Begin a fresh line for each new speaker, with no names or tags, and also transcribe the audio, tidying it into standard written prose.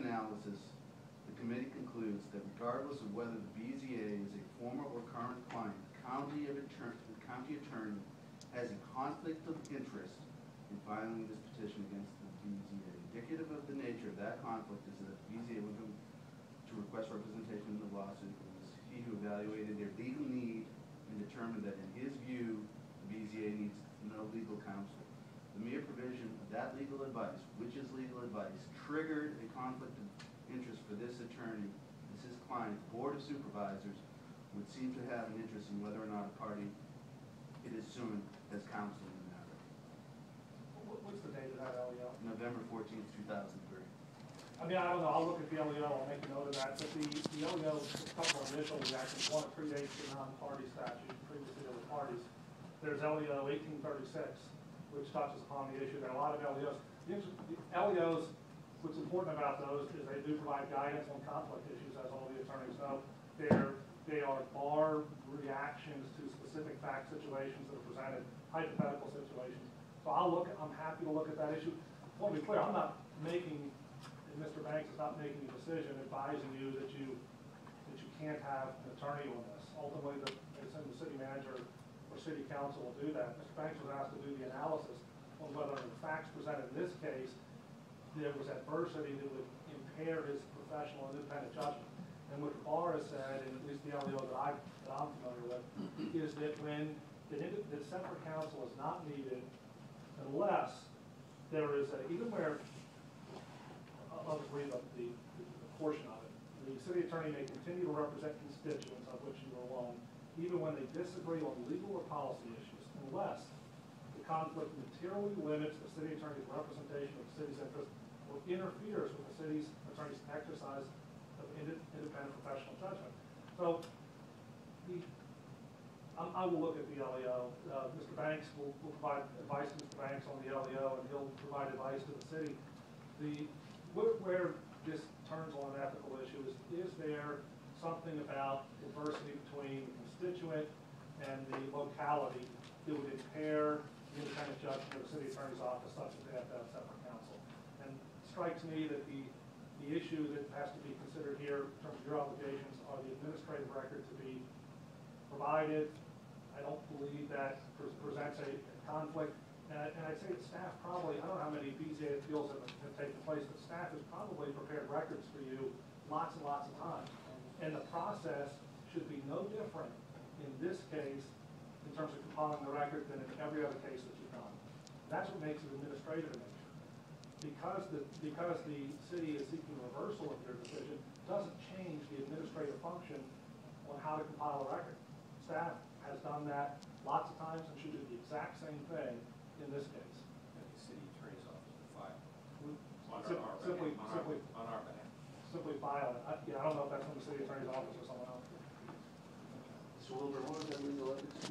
analysis, the committee concludes that regardless of whether the BZA is a former or current client, the county attorney has a conflict of interest in filing this petition against the BZA. Indicative of the nature of that conflict is that the BZA went to request representation in the lawsuit. It was he who evaluated their legal need and determined that in his view, the BZA needs no legal counsel. The mere provision of that legal advice, which is legal advice, triggered a conflict of interest for this attorney as his client. The Board of Supervisors would seem to have an interest in whether or not a party it is suing has counsel in the matter.
What's the date of that LEO?
November 14th, 2003.
I mean, I don't know. I'll look at the LEO. I'll make a note of that. But the LEO, a couple of initial reactions. One, it predates the non-party statute, previously there were parties. There's LEO 1836, which touches upon the issue that a lot of LEOs, the LEOs, what's important about those is they do provide guidance on conflict issues, as all the attorneys know. They are bar reactions to specific fact situations that are presented, hypothetical situations. So I'm happy to look at that issue. I want to be clear, I'm not making, and Mr. Banks is not making a decision advising you that you can't have an attorney on this. Ultimately, the city manager or city council will do that. Mr. Banks was asked to do the analysis on whether the facts presented in this case, there was adversity that would impair his professional and independent judgment. And what the bar has said, and at least the LEO that I'm familiar with, is that when the separate counsel is not needed unless there is even where, I'll just read up the portion of it. The city attorney may continue to represent constituents, of which you are one, even when they disagree on legal or policy issues, unless the conflict materially limits the city attorney's representation of the city's interest or interferes with the city's attorney's exercise of independent professional judgment. So I will look at the LEO. Mr. Banks will provide advice to Mr. Banks on the LEO, and he'll provide advice to the city. Where this turns on an ethical issue is there something about diversity between the constituent and the locality that would impair the independent judgment of the city attorney's office such that they have to have separate counsel. And it strikes me that the issue that has to be considered here in terms of your obligations are the administrative record to be provided. I don't believe that presents a conflict. And I'd say the staff probably, I don't know how many BZA appeals have taken place, but staff has probably prepared records for you lots and lots of times. And the process should be no different in this case in terms of compiling the record than in every other case that you've done. That's what makes it administrative in nature. Because the city is seeking reversal of your decision doesn't change the administrative function on how to compile a record. Staff has done that lots of times and should do the exact same thing in this case.
And the city attorney's office to file on our behalf.
Simply file it. I don't know if that's from the city attorney's office or someone else.
So Wilbur, what was that legal ethics?